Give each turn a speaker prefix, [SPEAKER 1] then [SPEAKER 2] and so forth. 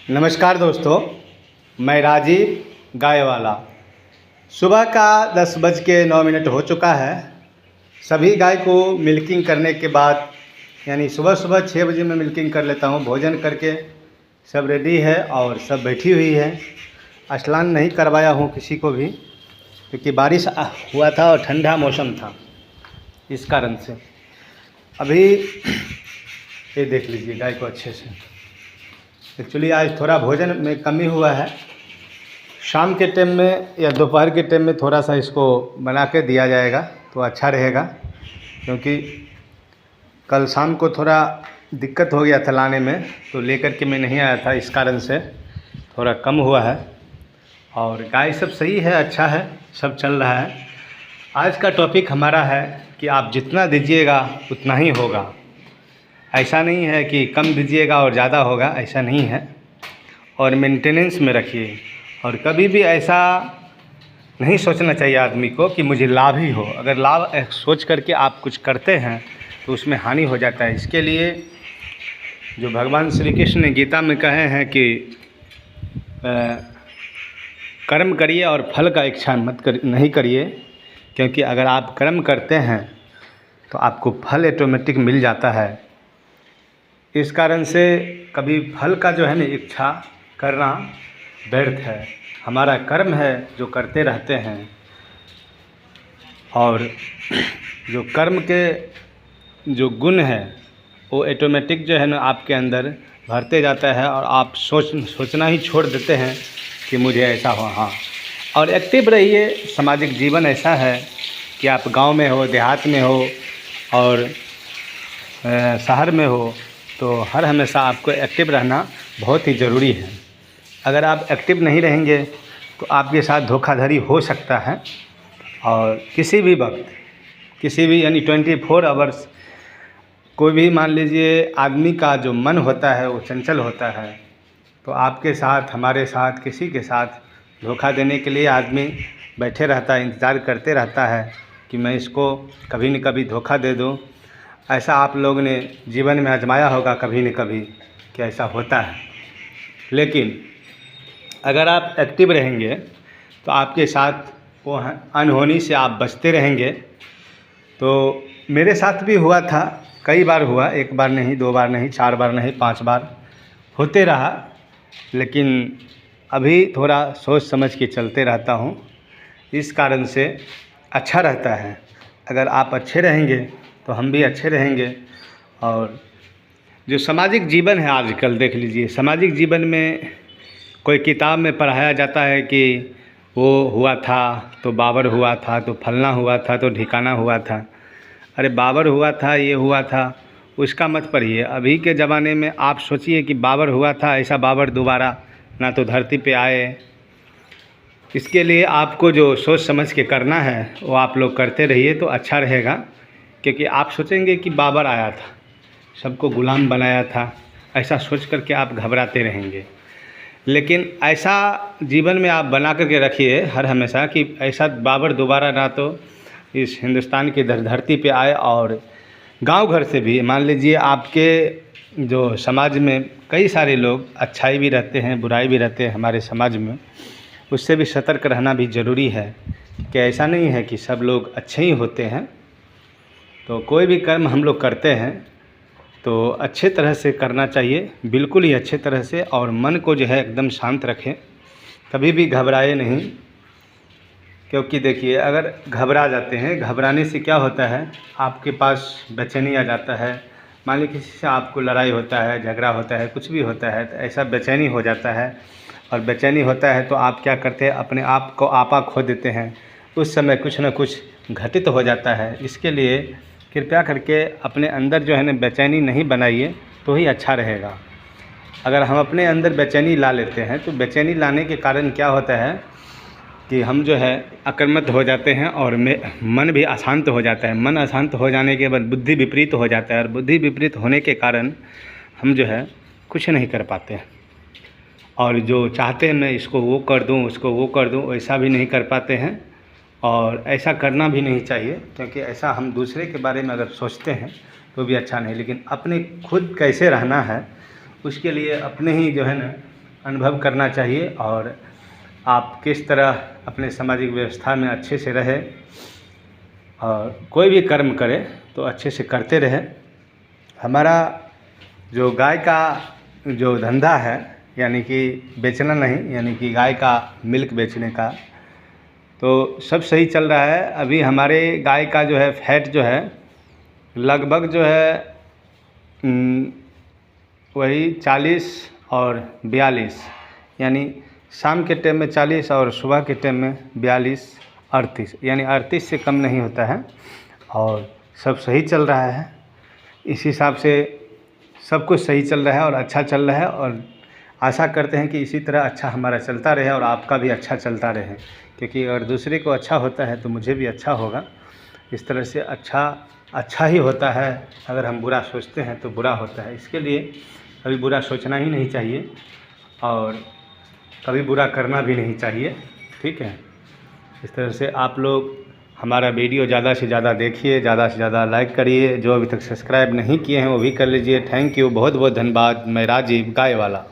[SPEAKER 1] नमस्कार दोस्तों, मैं राजीव गायवाला। सुबह का 10:09 हो चुका है। सभी गाय को मिल्किंग करने के बाद यानी सुबह सुबह 6 बजे मैं मिल्किंग कर लेता हूँ। भोजन करके सब रेडी है और सब बैठी हुई है। स्नान नहीं करवाया हूँ किसी को भी, क्योंकि बारिश हुआ था और ठंडा मौसम था, इस कारण से। अभी ये देख लीजिए गाय को अच्छे से। एक्चुअली आज थोड़ा भोजन में कमी हुआ है। शाम के टाइम में या दोपहर के टाइम में थोड़ा सा इसको बना के दिया जाएगा तो अच्छा रहेगा, क्योंकि कल शाम को थोड़ा दिक्कत हो गया था लाने में, तो लेकर के मैं नहीं आया था, इस कारण से थोड़ा कम हुआ है। और गाय सब सही है, अच्छा है, सब चल रहा है। आज का टॉपिक हमारा है कि आप जितना दीजिएगा उतना ही होगा। ऐसा नहीं है कि कम दीजिएगा और ज़्यादा होगा, ऐसा नहीं है। और मेंटेनेंस में रखिए। और कभी भी ऐसा नहीं सोचना चाहिए आदमी को कि मुझे लाभ ही हो। अगर लाभ सोच करके आप कुछ करते हैं तो उसमें हानि हो जाता है। इसके लिए जो भगवान श्री कृष्ण ने गीता में कहे हैं कि कर्म करिए और फल का इच्छा नहीं करिए, क्योंकि अगर आप कर्म करते हैं तो आपको फल ऑटोमेटिक मिल जाता है। इस कारण से कभी फल का जो है ना इच्छा करना व्यर्थ है। हमारा कर्म है जो करते रहते हैं, और जो कर्म के जो गुण है वो ऑटोमेटिक जो है ना आपके अंदर भरते जाता है, और आप सोचना ही छोड़ देते हैं कि मुझे ऐसा हो। हाँ, और एक्टिव रहिए। सामाजिक जीवन ऐसा है कि आप गांव में हो, देहात में हो और शहर में हो, तो हर हमेशा आपको एक्टिव रहना बहुत ही ज़रूरी है। अगर आप एक्टिव नहीं रहेंगे तो आपके साथ धोखाधड़ी हो सकता है। और किसी भी वक्त, किसी भी यानी 24 आवर्स, कोई भी मान लीजिए आदमी का जो मन होता है वो चंचल होता है, तो आपके साथ, हमारे साथ, किसी के साथ धोखा देने के लिए आदमी बैठे रहता है, इंतज़ार करते रहता है कि मैं इसको कभी न कभी धोखा दे दूँ। ऐसा आप लोग ने जीवन में आजमाया होगा कभी न कभी कि ऐसा होता है। लेकिन अगर आप एक्टिव रहेंगे तो आपके साथ वो अनहोनी से आप बचते रहेंगे। तो मेरे साथ भी हुआ था, कई बार हुआ, एक बार नहीं, 2 बार नहीं, 4 बार नहीं, 5 बार होते रहा। लेकिन अभी थोड़ा सोच समझ के चलते रहता हूँ, इस कारण से अच्छा रहता है। अगर आप अच्छे रहेंगे तो हम भी अच्छे रहेंगे। और जो सामाजिक जीवन है आजकल देख लीजिए, सामाजिक जीवन में कोई किताब में पढ़ाया जाता है कि वो हुआ था तो बाबर हुआ था, तो फलना हुआ था, तो ढिकाना हुआ था। अरे बाबर हुआ था, ये हुआ था, उसका मत पढ़िए। अभी के ज़माने में आप सोचिए कि बाबर हुआ था, ऐसा बाबर दोबारा ना तो धरती पे आए। इसके लिए आपको जो सोच समझ के करना है वो आप लोग करते रहिए तो अच्छा रहेगा। क्योंकि आप सोचेंगे कि बाबर आया था, सबको गुलाम बनाया था, ऐसा सोच करके आप घबराते रहेंगे। लेकिन ऐसा जीवन में आप बना करके रखिए हर हमेशा कि ऐसा बाबर दोबारा ना तो इस हिंदुस्तान की धरती पे आए। और गांव घर से भी मान लीजिए आपके जो समाज में कई सारे लोग अच्छाई भी रहते हैं, बुराई भी रहते हैं हमारे समाज में, उससे भी सतर्क रहना भी ज़रूरी है। कि ऐसा नहीं है कि सब लोग अच्छे ही होते हैं। तो कोई भी कर्म हम लोग करते हैं तो अच्छे तरह से करना चाहिए, बिल्कुल ही अच्छे तरह से। और मन को जो है एकदम शांत रखें, कभी भी घबराए नहीं। क्योंकि देखिए, अगर घबरा जाते हैं, घबराने से क्या होता है, आपके पास बेचैनी आ जाता है। मान लीजिए किसी से आपको लड़ाई होता है, झगड़ा होता है, कुछ भी होता है, तो ऐसा बेचैनी हो जाता है। और बेचैनी होता है तो आप क्या करते हैं, अपने आप को आपा खो देते हैं। उस समय कुछ न कुछ घटित हो जाता है। इसके लिए कृपया करके अपने अंदर जो है ना बेचैनी नहीं बनाइए तो ही अच्छा रहेगा। अगर हम अपने अंदर बेचैनी ला लेते हैं तो बेचैनी लाने के कारण क्या होता है कि हम जो है आक्रामक हो जाते हैं, और मन भी अशांत हो जाता है। मन अशांत हो जाने के बाद बुद्धि विपरीत हो जाता है, और बुद्धि विपरीत होने के कारण हम जो है कुछ नहीं कर पाते हैं। और जो चाहते हैं मैं इसको वो कर दूं, उसको वो कर दूं, वैसा भी नहीं कर पाते हैं। और ऐसा करना भी नहीं चाहिए, क्योंकि ऐसा हम दूसरे के बारे में अगर सोचते हैं तो भी अच्छा नहीं। लेकिन अपने खुद कैसे रहना है उसके लिए अपने ही जो है ना अनुभव करना चाहिए और आप किस तरह अपने सामाजिक व्यवस्था में अच्छे से रहे और कोई भी कर्म करे तो अच्छे से करते रहे। हमारा जो गाय का जो धंधा है, यानी कि बेचना नहीं, यानी कि गाय का मिल्क बेचने का, तो सब सही चल रहा है। अभी हमारे गाय का जो है फैट जो है लगभग जो है वही 40 और 42, यानी शाम के टाइम में 40 और सुबह के टाइम में 42 38, यानी 38 से कम नहीं होता है और सब सही चल रहा है। इस हिसाब से सब कुछ सही चल रहा है और अच्छा चल रहा है और आशा करते हैं कि इसी तरह अच्छा हमारा चलता रहे और आपका भी अच्छा चलता रहे, क्योंकि अगर दूसरे को अच्छा होता है तो मुझे भी अच्छा होगा। इस तरह से अच्छा ही होता है। अगर हम बुरा सोचते हैं तो बुरा होता है, इसके लिए कभी बुरा सोचना ही नहीं चाहिए और कभी बुरा करना भी नहीं चाहिए। ठीक है, इस तरह से आप लोग हमारा वीडियो ज़्यादा से ज़्यादा देखिए, ज़्यादा से ज़्यादा लाइक करिए। जो अभी तक सब्सक्राइब नहीं किए हैं वो भी कर लीजिए। थैंक यू, बहुत बहुत धन्यवाद। मैं राजीव गाय वाला।